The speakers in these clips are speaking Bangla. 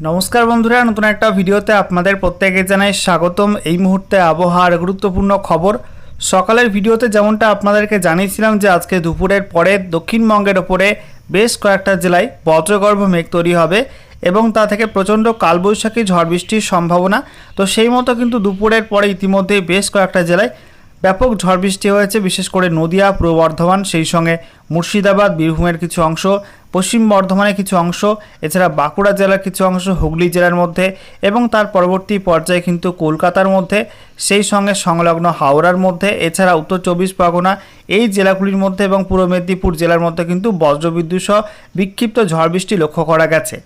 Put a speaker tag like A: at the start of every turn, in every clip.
A: নমস্কার বন্ধুরা, নতুন একটা ভিডিওতে আপনাদের প্রত্যেকে জানাই স্বাগতম। এই মুহূর্তে আবহাওয়ার গুরুত্বপূর্ণ খবর। সকালের ভিডিওতে যেমনটা আপনাদেরকে জানিয়েছিলাম যে আজকে দুপুরের পরে দক্ষিণবঙ্গের ওপরে বেশ কয়েকটা জেলায় বজ্রগর্ভ মেঘ তৈরি হবে এবং তা থেকে প্রচণ্ড কালবৈশাখী ঝড় বৃষ্টির সম্ভাবনা। তো সেই মতো কিন্তু দুপুরের পরে ইতিমধ্যেই বেশ কয়েকটা জেলায় ব্যাপক ঝড় বৃষ্টি হয়েছে, বিশেষ করে নদিয়া, পূর্ব বর্ধমান, সেই সঙ্গে মুর্শিদাবাদ, বীরভূমের কিছু অংশ, পশ্চিম বর্ধমানের কিছু অংশ, এছাড়া বাঁকুড়া জেলার কিছু অংশ, হুগলি জেলার মধ্যে এবং তার পরবর্তী পর্যায়ে কিন্তু কলকাতার মধ্যে, সেই সঙ্গে সংলগ্ন হাওড়ার মধ্যে, এছাড়া উত্তর চব্বিশ পরগনা এই জেলাগুলির মধ্যে এবং পূর্ব মেদিনীপুর জেলার মধ্যে কিন্তু বজ্রবিদ্যুৎ সহ বিক্ষিপ্ত ঝড় বৃষ্টি লক্ষ্য করা গেছে।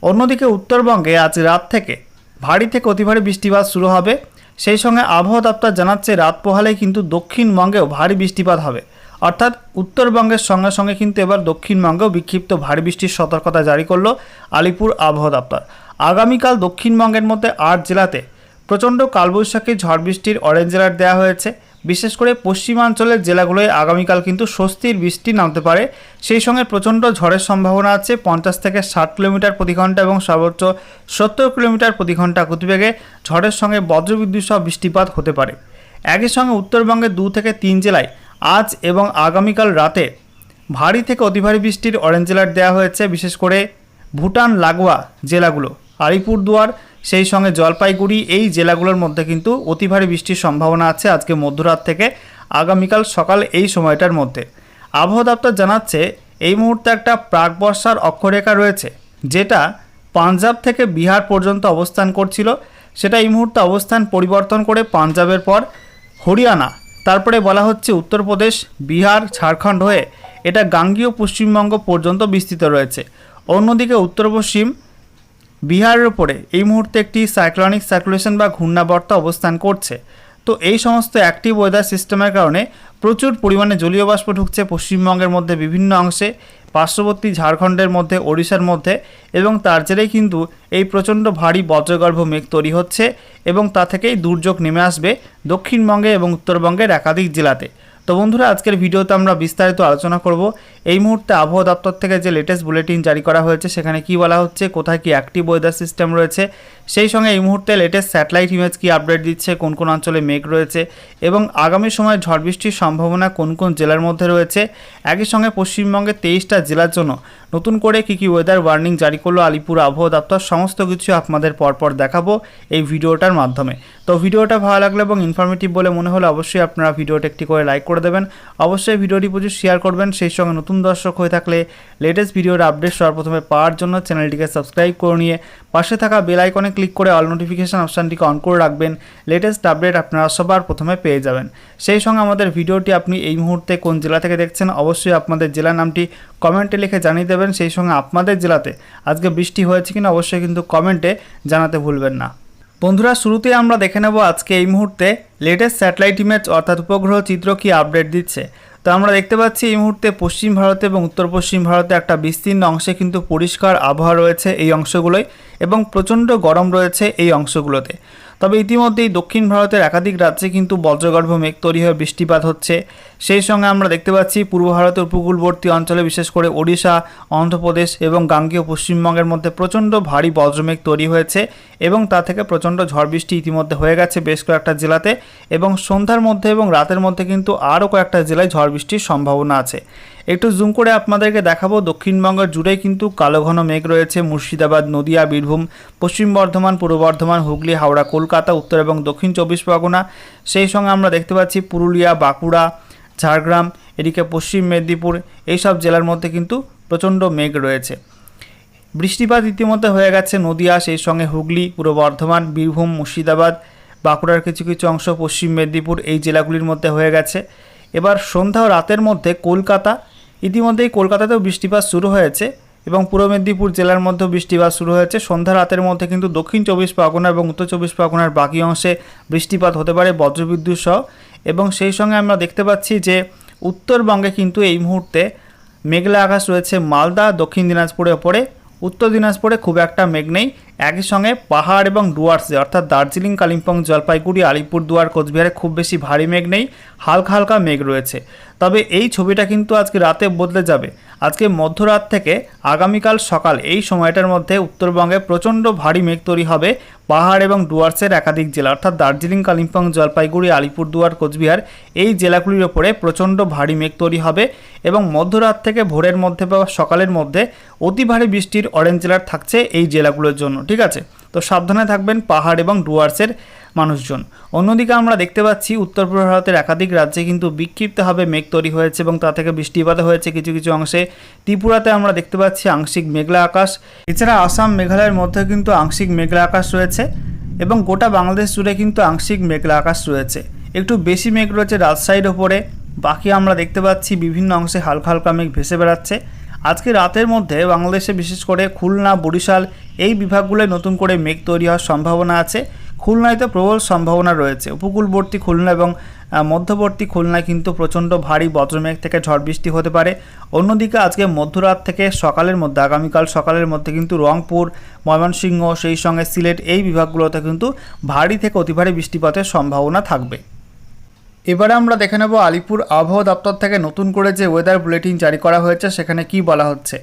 A: অন্যদিকে উত্তরবঙ্গে আজ রাত থেকে ভারী থেকে অতি ভারী বৃষ্টিপাত শুরু হবে। সেই সঙ্গে আবহাওয়া দপ্তর জানাচ্ছে রাত পোহালেই কিন্তু দক্ষিণবঙ্গেও ভারী বৃষ্টিপাত হবে, অর্থাৎ উত্তরবঙ্গের সঙ্গে সঙ্গে কিন্তু এবার দক্ষিণবঙ্গেও বিক্ষিপ্ত ভারী বৃষ্টির সতর্কতা জারি করলো আলিপুর আবহাওয়া দপ্তর। আগামীকাল দক্ষিণবঙ্গের মধ্যে 8 জেলাতে প্রচণ্ড কালবৈশাখী ঝড় বৃষ্টির অরেঞ্জ অ্যালার্ট দেওয়া হয়েছে। বিশেষ করে পশ্চিমাঞ্চলের জেলাগুলোয় আগামীকাল কিন্তু স্বস্তির বৃষ্টি নামতে পারে। সেই সঙ্গে প্রচণ্ড ঝড়ের সম্ভাবনা আছে। 50 থেকে 60 কিলোমিটার প্রতি ঘন্টা এবং সর্বোচ্চ 70 কিলোমিটার প্রতি ঘন্টা গতিবেগে ঝড়ের সঙ্গে বজ্রবিদ্যুৎ সহ বৃষ্টিপাত হতে পারে। একই সঙ্গে উত্তরবঙ্গের 2 থেকে 3 জেলায় আজ এবং আগামীকাল রাতে ভারী থেকে অতি ভারী বৃষ্টির অরেঞ্জ অ্যালার্ট দেওয়া হয়েছে। বিশেষ করে ভুটান লাগোয়া জেলাগুলো, আলিপুরদুয়ার, সেই সঙ্গে জলপাইগুড়ি এই জেলাগুলোর মধ্যে কিন্তু অতি ভারী বৃষ্টির সম্ভাবনা আছে আজকে মধ্যরাত থেকে আগামীকাল সকাল এই সময়টার মধ্যে। আবহাওয়া দপ্তর জানাচ্ছে এই মুহূর্তে একটা প্রাক বর্ষার অক্ষরেখা রয়েছে, যেটা পাঞ্জাব থেকে বিহার পর্যন্ত অবস্থান করছিল। সেটা এই মুহূর্তে অবস্থান পরিবর্তন করে পাঞ্জাবের পর হরিয়ানা, তারপরে বলা হচ্ছে উত্তরপ্রদেশ, বিহার, ঝাড়খণ্ড হয়ে এটা গাঙ্গীয় পশ্চিমবঙ্গ পর্যন্ত বিস্তৃত রয়েছে। অন্যদিকে উত্তর পশ্চিম বিহারের ওপরে এই মুহূর্তে একটি সাইক্লোনিক সার্কুলেশন বা ঘূর্ণাবর্ত অবস্থান করছে। তো এই সমস্ত অ্যাক্টিভ ওয়েদার সিস্টেমের কারণে প্রচুর পরিমাণে জলীয় বাষ্প ঢুকছে পশ্চিমবঙ্গের মধ্যে বিভিন্ন অংশে, পার্শ্ববর্তী ঝাড়খণ্ডের মধ্যে, ওড়িশার মধ্যে, এবং তার জেরেই কিন্তু এই প্রচণ্ড ভারী বজ্রগর্ভ মেঘ তৈরি হচ্ছে এবং তা থেকেই দুর্যোগ নেমে আসবে দক্ষিণবঙ্গে এবং উত্তরবঙ্গের একাধিক জেলাতে। তো বন্ধুরা, আজকের ভিডিওতে আমরা বিস্তারিত আলোচনা করব এই মুহূর্তে আবহাওয়া দপ্তর থেকে যে লেটেস্ট বুলেটিন জারি করা হয়েছে সেখানে কি বলা হচ্ছে, কোথায় কি অ্যাক্টিভ ওয়েদার সিস্টেম রয়েছে, সেই সঙ্গে এই মুহূর্তে লেটেস্ট স্যাটেলাইট ইমেজ কি আপডেট দিচ্ছে, কোন কোন অঞ্চলে মেঘ রয়েছে এবং আগামী সময়ে ঝড় বৃষ্টির সম্ভাবনা কোন কোন জেলার মধ্যে রয়েছে। একই সঙ্গে পশ্চিমবঙ্গের 23টা জেলার জন্য নতুন করে কি কি ওয়েদার ওয়ার্নিং জারি করলো আলিপুর আবহাওয়া দপ্তর, সমস্ত কিছু আপনাদের পরপর দেখাবো এই ভিডিওটার মাধ্যমে। তো ভিডিওটা ভালো লাগলে এবং ইনফরমেটিভ বলে মনে হলে অবশ্যই আপনারা ভিডিওটা একটি করে লাইক করে দেবেন, অবশ্যই ভিডিওটি প্রচুর শেয়ার করবেন। সেই সঙ্গে নতুন দর্শক হয়ে থাকলে লেটেস্ট ভিডিওর আপডেট সবার প্রথমে পাওয়ার জন্য চ্যানেলটিকে সাবস্ক্রাইব করে নিয়ে পাশে থাকা বেল আইকনে ক্লিক করে অল নোটিফিকেশন অপশানটিকে অন করে রাখবেন। লেটেস্ট আপডেট আপনারা সবার প্রথমে পেয়ে যাবেন। সেই সঙ্গে আমাদের ভিডিওটি আপনি এই মুহূর্তে কোন জেলা থেকে দেখছেন অবশ্যই আপনাদের জেলার নামটি কমেন্টে লিখে জানিয়ে দেবেন। সেই সঙ্গে আপনাদের জেলাতে আজকে বৃষ্টি হয়েছে কিনা অবশ্যই কিন্তু কমেন্টে জানাতে ভুলবেন না। বন্ধুরা, শুরুতেই আমরা দেখে নেব আজকে এই মুহূর্তে লেটেস্ট স্যাটেলাইট ইমেজ অর্থাৎ উপগ্রহ চিত্র কি আপডেট দিচ্ছে। তো আমরা দেখতে পাচ্ছি এই মুহূর্তে পশ্চিম ভারতে এবং উত্তর পশ্চিম ভারতে একটা বিস্তীর্ণ অংশে কিন্তু পরিষ্কার আবহাওয়া রয়েছে এই অংশগুলোয় এবং প্রচণ্ড গরম রয়েছে এই অংশগুলোতে। তবে ইতিমধ্যেই দক্ষিণ ভারতের একাধিক রাজ্যে কিন্তু বজ্রগর্ভ মেঘ তৈরি হয়ে বৃষ্টিপাত হচ্ছে। সেই সঙ্গে আমরা দেখতে পাচ্ছি পূর্ব ভারতের উপকূলবর্তী অঞ্চলে বিশেষ করে ওড়িশা, অন্ধ্রপ্রদেশ এবং গাঙ্গেয় পশ্চিমবঙ্গের মধ্যে প্রচণ্ড ভারী বজ্রমেঘ তৈরি হয়েছে এবং তা থেকে প্রচণ্ড ঝড় বৃষ্টি ইতিমধ্যে হয়ে গেছে বেশ কয়েকটা জেলাতে এবং সন্ধ্যার মধ্যে এবং রাতের মধ্যে কিন্তু আরও কয়েকটা জেলায় ঝড় বৃষ্টির সম্ভাবনা আছে। একটু জুম করে আপনাদেরকে দেখাবো দক্ষিণবঙ্গের জুড়েই কিন্তু কালো ঘন মেঘ রয়েছে। মুর্শিদাবাদ, নদিয়া, বীরভূম, পশ্চিম বর্ধমান, পূর্ব বর্ধমান, হুগলি, হাওড়া, কলকাতা, উত্তর এবং দক্ষিণ 24 পরগনা, সেই সঙ্গে আমরা দেখতে পাচ্ছি পুরুলিয়া, বাঁকুড়া, ঝাড়গ্রাম, এদিকে পশ্চিম মেদিনীপুর, এইসব জেলার মধ্যে কিন্তু প্রচণ্ড মেঘ রয়েছে। বৃষ্টিপাত ইতিমধ্যে হয়ে গেছে নদিয়া, সেই সঙ্গে হুগলি, পূর্ব বর্ধমান, বীরভূম, মুর্শিদাবাদ, বাঁকুড়ার কিছু কিছু অংশ, পশ্চিম মেদিনীপুর এই জেলাগুলির মধ্যে হয়ে গেছে। এবার সন্ধ্যা ও রাতের মধ্যে কলকাতা, ইতিমধ্যেই কলকাতাতেও বৃষ্টিপাত শুরু হয়েছে এবং পূর্ব মেদিনীপুর জেলার মধ্যেও বৃষ্টিপাত শুরু হয়েছে। সন্ধ্যা রাতের মধ্যে কিন্তু দক্ষিণ 24 পরগনা এবং উত্তর 24 পরগনার বাকি অংশে বৃষ্টিপাত হতে পারে বজ্রবিদ্যুৎ সহ। এবং সেই সঙ্গে আমরা দেখতে পাচ্ছি যে উত্তরবঙ্গে কিন্তু এই মুহূর্তে মেঘলা আকাশ রয়েছে মালদা, দক্ষিণ দিনাজপুরের ওপরে, উত্তর দিনাজপুরে খুব একটা মেঘ নেই। একই সঙ্গে পাহাড় এবং ডুয়ার্সে অর্থাৎ দার্জিলিং, কালিম্পং, জলপাইগুড়ি, আলিপুরদুয়ার, কোচবিহারে খুব বেশি ভারী মেঘ নেই, হালকা হালকা মেঘ রয়েছে। তবে এই ছবিটা কিন্তু আজকে রাতে বদলে যাবে। আজকে মধ্যরাত থেকে আগামীকাল সকাল এই সময়টার মধ্যে উত্তরবঙ্গে প্রচণ্ড ভারী মেঘ তৈরি হবে পাহাড় এবং ডুয়ার্সের একাধিক জেলা অর্থাৎ দার্জিলিং, কালিম্পং, জলপাইগুড়ি, আলিপুরদুয়ার, কোচবিহার এই জেলাগুলির ওপরে প্রচণ্ড ভারী মেঘ তৈরি হবে এবং মধ্যরাত থেকে ভোরের মধ্যে বা সকালের মধ্যে অতি ভারী বৃষ্টির অরেঞ্জ অ্যালার্ট থাকছে এই জেলাগুলোর জন্য। ঠিক আছে, তো সাবধানে থাকবেন পাহাড় এবং ডুয়ার্সের মানুষজন। অন্যদিকে আমরা দেখতে পাচ্ছি উত্তর পূর্ব ভারতের একাধিক রাজ্যে কিন্তু বিক্ষিপ্তভাবে মেঘ তৈরি হয়েছে এবং তা থেকে বৃষ্টিপাত হয়েছে কিছু কিছু অংশে। ত্রিপুরাতে আমরা দেখতে পাচ্ছি আংশিক মেঘলা আকাশ। এছাড়া আসাম, মেঘালয়ের মধ্যে কিন্তু আংশিক মেঘলা আকাশ রয়েছে এবং গোটা বাংলাদেশ জুড়ে কিন্তু আংশিক মেঘলা আকাশ রয়েছে। একটু বেশি মেঘ রয়েছে রাজশাহীর ওপরে, বাকি আমরা দেখতে পাচ্ছি বিভিন্ন অংশে হালকা হালকা মেঘ ভেসে বেড়াচ্ছে। আজকে রাতের মধ্যে বাংলাদেশে বিশেষ করে খুলনা, বরিশাল এই বিভাগগুলোয় নতুন করে মেঘ তৈরি হওয়ার সম্ভাবনা আছে। খুলনায় তো প্রবল সম্ভাবনা রয়েছে। উপকূলবর্তী খুলনা এবং মধ্যবর্তী খুলনায় কিন্তু প্রচণ্ড ভারী বজ্রমেঘ থেকে ঝড় বৃষ্টি হতে পারে। অন্যদিকে আজকে মধ্যরাত থেকে সকালের মধ্যে আগামীকাল সকালের মধ্যে কিন্তু রংপুর, ময়মনসিংহ সেই সঙ্গে সিলেট এই বিভাগগুলোতে কিন্তু ভারী থেকে অতি ভারী বৃষ্টিপাতের সম্ভাবনা থাকবে। এবারে আমরা দেখে নেব আলিপুর আবহাওয়া দপ্তর থেকে নতুন করে যে ওয়েদার বুলেটিন জারি করা হয়েছে সেখানে কি বলা হচ্ছে।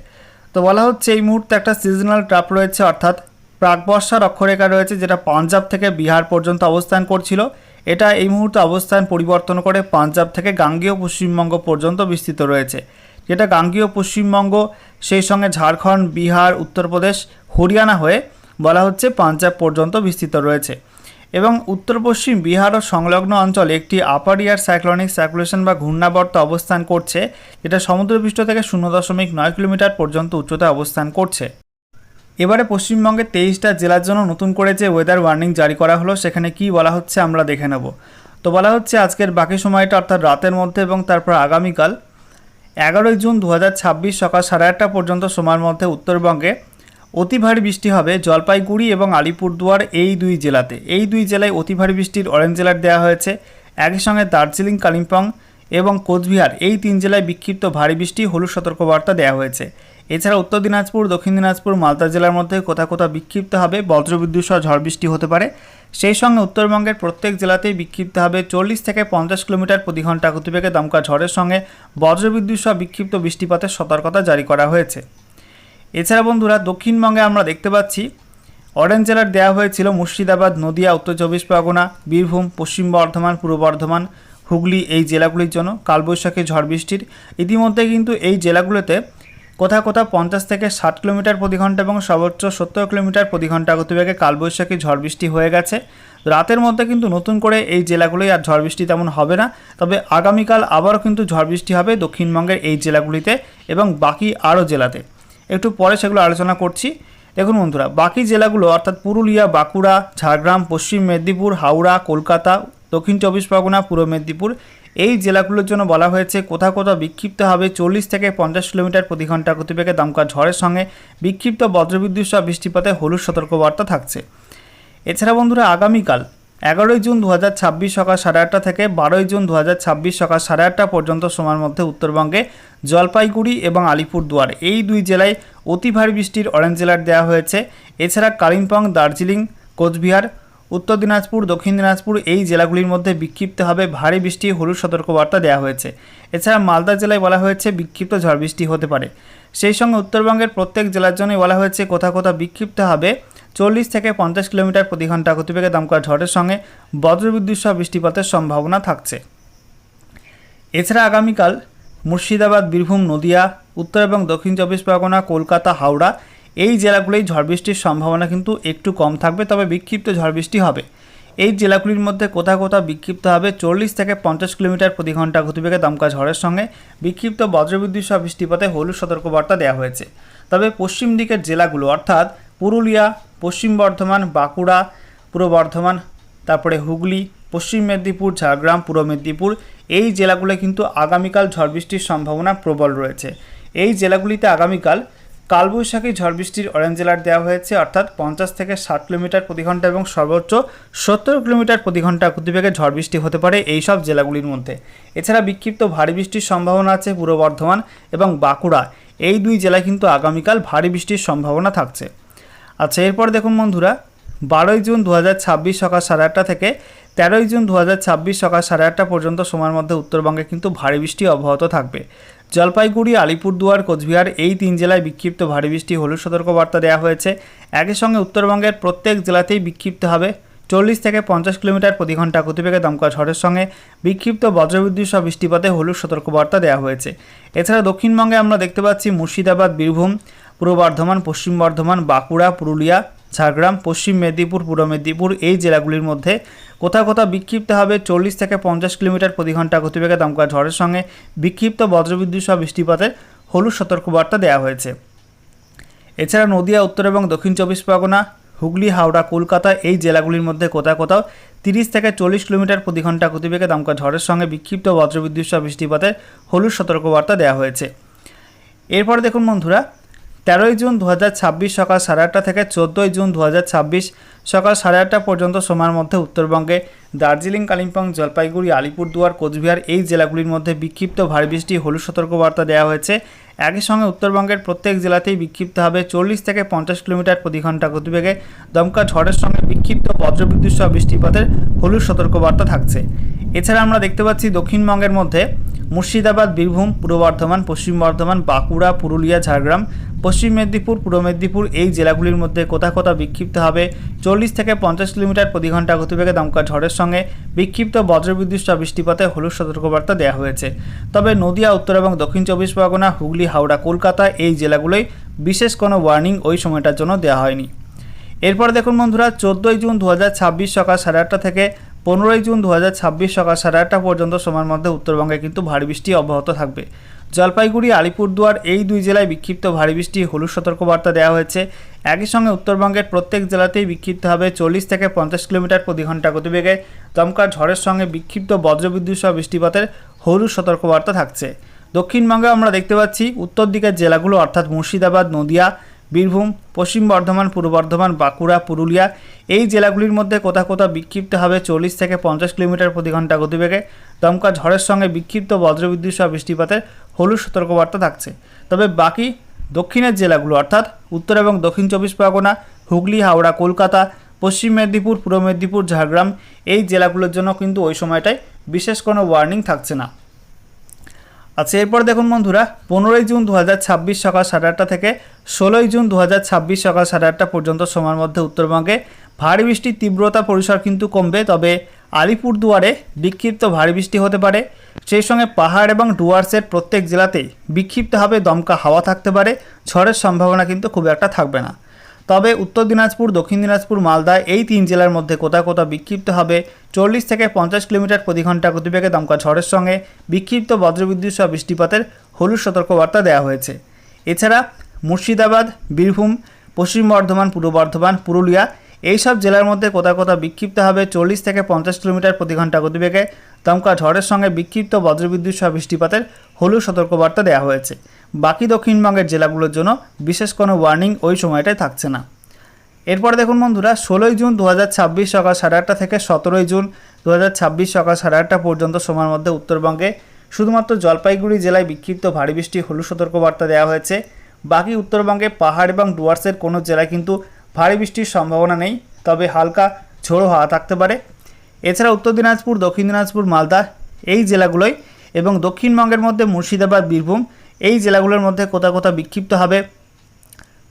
A: তো বলা হচ্ছে এই মুহূর্তে একটা সিজনাল ট্র্যাপ রয়েছে অর্থাৎ প্রাকবর্ষার অক্ষরেখা রয়েছে যেটা পাঞ্জাব থেকে বিহার পর্যন্ত অবস্থান করছিল। এটা এই মুহূর্তে অবস্থান পরিবর্তন করে পাঞ্জাব থেকে গাঙ্গেয় পশ্চিমবঙ্গ পর্যন্ত বিস্তৃত রয়েছে, যেটা গাঙ্গেয় পশ্চিমবঙ্গ সেই সঙ্গে ঝাড়খণ্ড, বিহার, উত্তরপ্রদেশ, হরিয়ানা হয়ে বলা হচ্ছে পাঞ্জাব পর্যন্ত বিস্তৃত রয়েছে। এবং উত্তর পশ্চিম বিহার ও সংলগ্ন অঞ্চলে একটি আপার এয়ার সাইক্লোনিক সার্কুলেশন বা ঘূর্ণাবর্ত অবস্থান করছে, যেটা সমুদ্রপৃষ্ঠ থেকে 0.9 কিলোমিটার পর্যন্ত উচ্চতায় অবস্থান করছে। এবারে পশ্চিমবঙ্গের 23টা জেলার জন্য নতুন করে যে ওয়েদার ওয়ার্নিং জারি করা হলো সেখানে কি বলা হচ্ছে আমরা দেখে নেব। তো বলা হচ্ছে আজকের বাকি সময়টা অর্থাৎ রাতের মধ্যে এবং তারপর আগামীকাল 11 জুন 2026 সকাল 8:30 পর্যন্ত সময়ের মধ্যে উত্তরবঙ্গে অতি ভারী বৃষ্টি হবে জলপাইগুড়ি এবং আলিপুরদুয়ার এই দুই জেলাতে। এই দুই জেলায় অতি ভারী বৃষ্টির অরেঞ্জ অ্যালার্ট দেওয়া হয়েছে। একই সঙ্গে দার্জিলিং, কালিম্পং এবং কোচবিহার এই 3 জেলায় বিক্ষিপ্ত ভারী বৃষ্টি হলুদ সতর্কবার্তা দেওয়া হয়েছে। এছাড়া উত্তর দিনাজপুর, দক্ষিণ দিনাজপুর, মালদা জেলার মধ্যে কোথাও কোথাও বিক্ষিপ্তভাবে বজ্রবিদ্যুৎ সহ ঝড় বৃষ্টি হতে পারে। সেই সঙ্গে উত্তরবঙ্গের প্রত্যেক জেলাতেই বিক্ষিপ্তভাবে 40 থেকে 50 কিলোমিটার প্রতি ঘন্টা গতিবেগে দমকা ঝড়ের সঙ্গে বজ্রবিদ্যুৎ সহ বিক্ষিপ্ত বৃষ্টিপাতের সতর্কতা জারি করা হয়েছে। এছাড়া বন্ধুরা দক্ষিণবঙ্গে আমরা দেখতে পাচ্ছি অরেঞ্জ অ্যালার্ট দেওয়া হয়েছিল মুর্শিদাবাদ, নদিয়া, উত্তর 24 পরগনা, বীরভূম, পশ্চিম বর্ধমান, পূর্ব বর্ধমান, হুগলি এই জেলাগুলির জন্য কালবৈশাখী ঝড় বৃষ্টির। ইতিমধ্যে কিন্তু এই জেলাগুলোতে কোথাও কোথাও 50 থেকে 60 কিলোমিটার প্রতি ঘন্টা এবং সর্বোচ্চ 70 কিলোমিটার প্রতি ঘন্টা গতিবেগে কালবৈশাখী ঝড় বৃষ্টি হয়ে গেছে। রাতের মধ্যে কিন্তু নতুন করে এই জেলাগুলোই আর ঝড় বৃষ্টি তেমন হবে না, তবে আগামীকাল আবারও কিন্তু ঝড় বৃষ্টি হবে দক্ষিণবঙ্গের এই জেলাগুলিতে এবং বাকি আরও জেলাতে। একটু পরে সেগুলো আলোচনা করছি। দেখুন বন্ধুরা, বাকি জেলাগুলো অর্থাৎ পুরুলিয়া, বাঁকুড়া, ঝাড়গ্রাম, পশ্চিম মেদিনীপুর, হাওড়া, কলকাতা, দক্ষিণ 24 পরগনা, পূর্ব মেদিনীপুর এই জেলাগুলোর জন্য বলা হয়েছে কোথাও কোথাও বিক্ষিপ্ত হবে 40 থেকে 50 কিলোমিটার প্রতি ঘন্টা গতিবেগে দমকা ঝড়ের সঙ্গে বিক্ষিপ্ত বজ্রবিদ্যুৎ সহ বৃষ্টিপাতে হলুদ সতর্কবার্তা থাকছে। এছাড়া বন্ধুরা আগামীকাল 11 জুন 2026 সকাল 8:30 থেকে 12 জুন 2026 সকাল 8:30 পর্যন্ত সময়ের মধ্যে উত্তরবঙ্গে জলপাইগুড়ি এবং আলিপুরদুয়ার এই দুই জেলায় অতি ভারী বৃষ্টির অরেঞ্জ অ্যালার্ট দেওয়া হয়েছে। এছাড়া কালিম্পং, দার্জিলিং, কোচবিহার, উত্তর দিনাজপুর, দক্ষিণ দিনাজপুর এই জেলাগুলির মধ্যে বিক্ষিপ্তভাবে ভারী বৃষ্টি হলুদ সতর্কবার্তা দেওয়া হয়েছে। এছাড়া মালদা জেলায় বলা হয়েছে বিক্ষিপ্ত ঝড় বৃষ্টি হতে পারে। সেই সঙ্গে উত্তরবঙ্গের প্রত্যেক জেলার জন্যই বলা হয়েছে কোথাও কোথাও বিক্ষিপ্তভাবে 40 থেকে 50 কিলোমিটার প্রতি ঘন্টা গতিবেগে দমকা ঝড়ের সঙ্গে বজ্রবিদ্যুৎ সহ বৃষ্টিপাতের সম্ভাবনা থাকছে। এছাড়া আগামীকাল মুর্শিদাবাদ, বীরভূম, নদিয়া, উত্তর এবং দক্ষিণ 24 পরগনা, কলকাতা, হাওড়া এই জেলাগুলোই ঝড় বৃষ্টির সম্ভাবনা কিন্তু একটু কম থাকবে, তবে বিক্ষিপ্ত ঝড় বৃষ্টি হবে। এই জেলাগুলির মধ্যে কোথাও কোথাও বিক্ষিপ্ত হবে 40 থেকে 50 কিলোমিটার প্রতি ঘন্টা গতিবেগে দমকা ঝড়ের সঙ্গে বিক্ষিপ্ত বজ্রবিদ্যুৎ সহ বৃষ্টিপাতে হলুদ সতর্কবার্তা দেওয়া হয়েছে। তবে পশ্চিম দিকের জেলাগুলো অর্থাৎ পুরুলিয়া, পশ্চিম বর্ধমান, বাঁকুড়া, পূর্ব বর্ধমান, তারপরে হুগলি, পশ্চিম মেদিনীপুর, ঝাড়গ্রাম, পূর্ব মেদিনীপুর এই জেলাগুলো কিন্তু আগামীকাল ঝড় বৃষ্টির সম্ভাবনা প্রবল রয়েছে। এই জেলাগুলিতে আগামীকাল কালবৈশাখী ঝড় বৃষ্টির অরেঞ্জ অ্যালার্ট দেওয়া হয়েছে, অর্থাৎ 50 থেকে 60 কিলোমিটার প্রতি ঘন্টা এবং সর্বোচ্চ 70 কিলোমিটার প্রতি ঘন্টা গতিবেগে ঝড় বৃষ্টি হতে পারে এই সব জেলাগুলির মধ্যে। এছাড়া বিক্ষিপ্ত ভারী বৃষ্টির সম্ভাবনা আছে পূর্ব বর্ধমান এবং বাঁকুড়া এই দুই জেলায় কিন্তু আগামীকাল ভারী বৃষ্টির সম্ভাবনা থাকছে। আচ্ছা, এরপর দেখুন বন্ধুরা 12 জুন 2026 সকাল 8:30 থেকে 13 জুন 2026 সকাল 8:30 পর্যন্ত সময়ের মধ্যে উত্তরবঙ্গে কিন্তু ভারী বৃষ্টি অব্যাহত থাকবে। জলপাইগুড়ি, আলিপুরদুয়ার, কোচবিহার এই 3 জেলায় বিক্ষিপ্ত ভারী বৃষ্টি হলুদ সতর্কবার্তা দেওয়া হয়েছে। একই সঙ্গে উত্তরবঙ্গের প্রত্যেক জেলাতেই বিক্ষিপ্ত হবে 40 থেকে 50 কিলোমিটার প্রতি ঘন্টা গতিবেগে দমকা ঝড়ের সঙ্গে বিক্ষিপ্ত বজ্রবিদ্যুৎ সহ বৃষ্টিপাতে হলুদ সতর্কবার্তা দেওয়া হয়েছে। এছাড়া দক্ষিণবঙ্গে আমরা দেখতে পাচ্ছি মুর্শিদাবাদ, বীরভূম, পূর্ব বর্ধমান, পশ্চিম বর্ধমান, বাঁকুড়া, পুরুলিয়া, ঝাড়গ্রাম, পশ্চিম মেদিনীপুর, পূর্ব মেদিনীপুর এই জেলাগুলির মধ্যে কোথাও কোথাও বিক্ষিপ্ত হবে 40 থেকে 50 কিলোমিটার প্রতি ঘন্টা গতিবেগে দমকা ঝড়ের সঙ্গে বিক্ষিপ্ত বজ্রবিদ্যুৎ সহ বৃষ্টিপাতের হলুদ সতর্কবার্তা দেওয়া হয়েছে। এছাড়া নদিয়া, উত্তর এবং দক্ষিণ 24 পরগনা, হুগলি, হাওড়া, কলকাতা এই জেলাগুলির মধ্যে কোথাও কোথাও 30 থেকে 40 কিলোমিটার প্রতি ঘন্টা গতিবেগে দমকা ঝড়ের সঙ্গে বিক্ষিপ্ত বজ্রবিদ্যুৎ সহ বৃষ্টিপাতের হলুদ সতর্কবার্তা দেওয়া হয়েছে। এরপরে দেখুন বন্ধুরা, 13ই জুন 2026 সকাল 8:30 থেকে 14ই জুন 2026 সকাল 8:30 পর্যন্ত সময়ের মধ্যে উত্তরবঙ্গে দার্জিলিং, কালিম্পং, জলপাইগুড়ি, আলিপুরদুয়ার, কোচবিহার এই জেলাগুলির মধ্যে বিক্ষিপ্ত ভারী বৃষ্টি হলুদ সতর্কবার্তা দেওয়া হয়েছে। একই সঙ্গে উত্তরবঙ্গের প্রত্যেক জেলাতেই বিক্ষিপ্ত হবে 40 থেকে 50 কিলোমিটার প্রতি ঘন্টা গতিবেগে দমকা ঝড়ের সঙ্গে বিক্ষিপ্ত বজ্রবিদ্যুৎ সহ বৃষ্টিপাতের হলুদ সতর্কবার্তা থাকছে। এছাড়া আমরা দেখতে পাচ্ছি দক্ষিণবঙ্গের মধ্যে মুর্শিদাবাদ, বীরভূম, পূর্ব বর্ধমান, পশ্চিম বর্ধমান, বাঁকুড়া, পুরুলিয়া, ঝাড়গ্রাম, পশ্চিম মেদিনীপুর, পূর্ব মেদিনীপুর এই জেলাগুলির মধ্যে কোথাও কোথাও বিক্ষিপ্ত হবে 40 থেকে 50 কিলোমিটার প্রতি ঘন্টা গতিবেগে দমকা ঝড়ের সঙ্গে বিক্ষিপ্ত বজ্রবিদ্যুৎ সহ বৃষ্টিপাতে হলুদ সতর্কবার্তা দেওয়া হয়েছে। তবে নদিয়া, উত্তর এবং দক্ষিণ 24 পরগনা, হুগলি, হাওড়া, কলকাতা এই জেলাগুলোই বিশেষ কোনো ওয়ার্নিং ওই সময়টার জন্য দেওয়া হয়নি। এরপর দেখুন বন্ধুরা, 14ই জুন 2026 সকাল 8:30 থেকে 15ই জুন 2026 সকাল 8:30 পর্যন্ত সময়ের মধ্যে উত্তরবঙ্গে কিন্তু ভারী বৃষ্টি অব্যাহত থাকবে। জলপাইগুড়ি, আলিপুরদুয়ার এই 2 জেলায় বিক্ষিপ্ত ভারী বৃষ্টি হলুদ সতর্কবার্তা দেওয়া হয়েছে। একই সঙ্গে উত্তরবঙ্গের প্রত্যেক জেলাতেই বিক্ষিপ্ত হবে 40 থেকে 50 কিলোমিটার প্রতি ঘন্টা গতিবেগে দমকা ঝড়ের সঙ্গে বিক্ষিপ্ত বজ্রবিদ্যুৎ সহ বৃষ্টিপাতের হলুদ সতর্কবার্তা থাকছে। দক্ষিণবঙ্গে আমরা দেখতে পাচ্ছি উত্তর দিকের জেলাগুলো অর্থাৎ মুর্শিদাবাদ, নদিয়া, বীরভূম, পশ্চিম বর্ধমান, পূর্ব বর্ধমান, বাঁকুড়া, পুরুলিয়া এই জেলাগুলির মধ্যে কোথাও কোথাও বিক্ষিপ্ত হবে 40 থেকে 50 কিলোমিটার প্রতি ঘন্টা গতিবেগে দমকা ঝড়ের সঙ্গে বিক্ষিপ্ত বজ্রবিদ্যুৎ সহ বৃষ্টিপাতের হলুদ সতর্কবার্তা থাকছে। তবে বাকি দক্ষিণের জেলাগুলো অর্থাৎ উত্তর এবং দক্ষিণ 24 পরগনা, হুগলি, হাওড়া, কলকাতা, পশ্চিম মেদিনীপুর, পূর্ব মেদিনীপুর, ঝাড়গ্রাম এই জেলাগুলোর জন্য কিন্তু ওই সময়টায় বিশেষ কোনো ওয়ার্নিং থাকছে না। আচ্ছা, এরপর দেখুন বন্ধুরা, 15ই জুন 2026 সকাল 8:30 থেকে 16ই জুন 2026 সকাল 8:30 পর্যন্ত সময়ের মধ্যে উত্তরবঙ্গে ভারী বৃষ্টির তীব্রতা পরিসর কিন্তু কমবে। তবে আলিপুরদুয়ারে বিক্ষিপ্ত ভারী বৃষ্টি হতে পারে। সেই সঙ্গে পাহাড় এবং ডুয়ার্সের প্রত্যেক জেলাতেই বিক্ষিপ্তভাবে দমকা হাওয়া থাকতে পারে। ঝড়ের সম্ভাবনা কিন্তু খুব একটা থাকবে না। তবে উত্তর দিনাজপুর, দক্ষিণ দিনাজপুর, মালদা এই 3 জেলার মধ্যে কোথাও কোথাও বিক্ষিপ্ত হবে 40 থেকে 50 কিলোমিটার প্রতি ঘন্টা গতিবেগে দমকা ঝড়ের সঙ্গে বিক্ষিপ্ত বজ্রবিদ্যুৎ সহ বৃষ্টিপাতের হলুদ সতর্কবার্তা দেওয়া হয়েছে। এছাড়া মুর্শিদাবাদ, বীরভূম, পশ্চিম বর্ধমান, পূর্ব বর্ধমান, পুরুলিয়া এই সব জেলার মধ্যে কোথাও কোথাও বিক্ষিপ্ত হবে 40 থেকে 50 কিলোমিটার প্রতি ঘন্টা গতিবেগে দমকা ঝড়ের সঙ্গে বিক্ষিপ্ত বজ্রবিদ্যুৎ সহ বৃষ্টিপাতের হলুদ সতর্কবার্তা দেওয়া হয়েছে। বাকি দক্ষিণবঙ্গের জেলাগুলোর জন্য বিশেষ কোনো ওয়ার্নিং ওই সময়টায় থাকছে না। এরপর দেখুন বন্ধুরা, 16ই জুন 2026 সকাল 8:30 থেকে 17ই জুন 2026 সকাল 8:30 পর্যন্ত সময়ের মধ্যে উত্তরবঙ্গে শুধুমাত্র জলপাইগুড়ি জেলায় বিক্ষিপ্ত ভারী বৃষ্টি হলুদ সতর্কবার্তা দেওয়া হয়েছে। বাকি উত্তরবঙ্গে পাহাড় এবং ডুয়ার্সের কোনো জেলায় কিন্তু ভারী বৃষ্টির সম্ভাবনা নেই, তবে হালকা ঝোড়ো হাওয়া থাকতে পারে। এছাড়া উত্তর দিনাজপুর, দক্ষিণ দিনাজপুর, মালদা এই জেলাগুলোই এবং দক্ষিণবঙ্গের মধ্যে মুর্শিদাবাদ, বীরভূম এই জেলাগুলোর মধ্যে কোথাও কোথাও বিক্ষিপ্ত হবে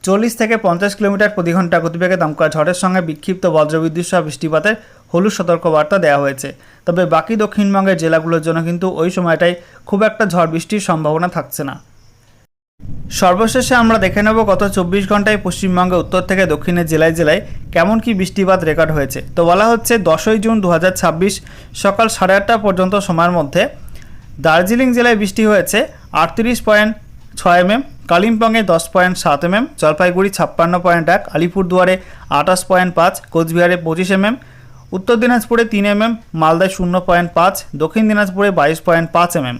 A: 40 থেকে 50 কিলোমিটার প্রতি ঘন্টা গতিবেগে দমকা ঝড়ের সঙ্গে বিক্ষিপ্ত বজ্রবিদ্যুৎ সহ বৃষ্টিপাতের হলুদ সতর্কবার্তা দেওয়া হয়েছে। তবে বাকি দক্ষিণবঙ্গের জেলাগুলোর জন্য কিন্তু ওই সময়টায় খুব একটা ঝড় বৃষ্টির সম্ভাবনা থাকছে না। সর্বশেষে আমরা দেখে নেব গত 24 ঘন্টায় পশ্চিমবঙ্গে উত্তর থেকে দক্ষিণের জেলায় জেলায় কেমন কি বৃষ্টিপাত রেকর্ড হয়েছে। তো বলা হচ্ছে 10ই জুন 2026 সকাল 8:30 পর্যন্ত সময়ের মধ্যে দার্জিলিং জেলায় বৃষ্টি হয়েছে 38.6 mm, কালিম্পংয়ে 10.7 mm, জলপাইগুড়ি 56.1, আলিপুরদুয়ারে 28.5, কোচবিহারে 25 mm, উত্তর দিনাজপুরে 3 mm, মালদায় 0.5, দক্ষিণ দিনাজপুরে 22.5 mm।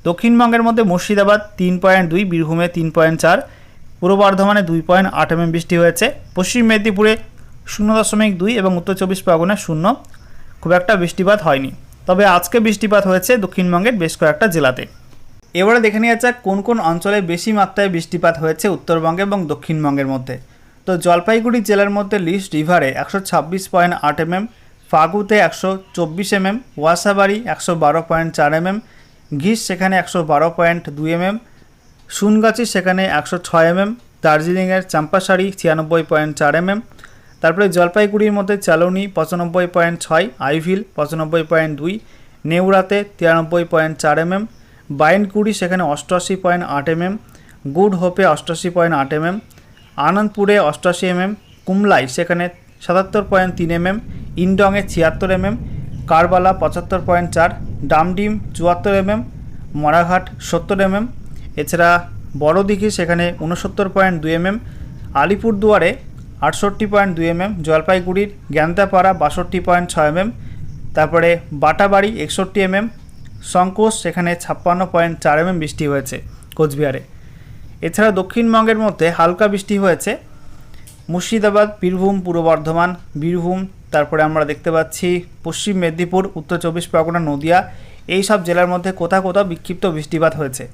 A: দক্ষিণবঙ্গের মধ্যে মুর্শিদাবাদ 3.2, বীরভূমে 3.4, পূর্ব বর্ধমানে 2.8 mm বৃষ্টি হয়েছে। পশ্চিম মেদিনীপুরে 0.2 এবং উত্তর 24 পরগনায় 0, খুব একটা বৃষ্টিপাত হয়নি। তবে আজকে বৃষ্টিপাত হয়েছে দক্ষিণবঙ্গের বেশ কয়েকটা জেলাতে। এবারে দেখে নেওয়া যাক কোন কোন অঞ্চলে বেশি মাত্রায় বৃষ্টিপাত হয়েছে উত্তরবঙ্গে এবং দক্ষিণবঙ্গের মধ্যে। তো জলপাইগুড়ি জেলার মধ্যে লিস্ট রিভারে 126.8 mm, ফাগুতে 124 mm, ওয়াসাবাড়ি 112.4 mm, ঘিস সেখানে 112.2 mm, সুনগাছি সেখানে 106 mm, দার্জিলিংয়ের চাম্পাসারি 96.4 mm, তারপরে জলপাইগুড়ির মধ্যে চালনি 95.6, আইভিল 95.2, নেউরাতে 93.4 mm, বাইনকুড়ি সেখানে 88.8 mm, গুড হোপে 88.8 mm, আনন্দপুরে 88 mm, কুমলাই সেখানে 77.3 mm, ইন্ডংয়ে 76 mm, Karbala 75.4, Damdim 74 mm, Moraghat 70 mm, এছাড়া বড়দিঘি সেখানে 69.2 mm, আলিপুরদুয়ারে 68.2 mm, জলপাইগুড়ির জ্ঞানতাপাড়া 62.6 mm, তারপরে বাটাবাড়ি 61 mm, শঙ্কোষ সেখানে 56.4 mm বৃষ্টি হয়েছে কোচবিহারে। এছাড়া দক্ষিণবঙ্গের মধ্যে হালকা বৃষ্টি হয়েছে মুর্শিদাবাদ, বীরভূম, পূর্ব বর্ধমান, বীরভূম, তারপরে আমরা দেখতে পাচ্ছি পশ্চিম মেদিনীপুর, উত্তর চব্বিশ পরগনা, নদিয়া, এই সব জেলার মধ্যে কোথাও কোথাও বিক্ষিপ্ত বৃষ্টিপাত হয়েছে।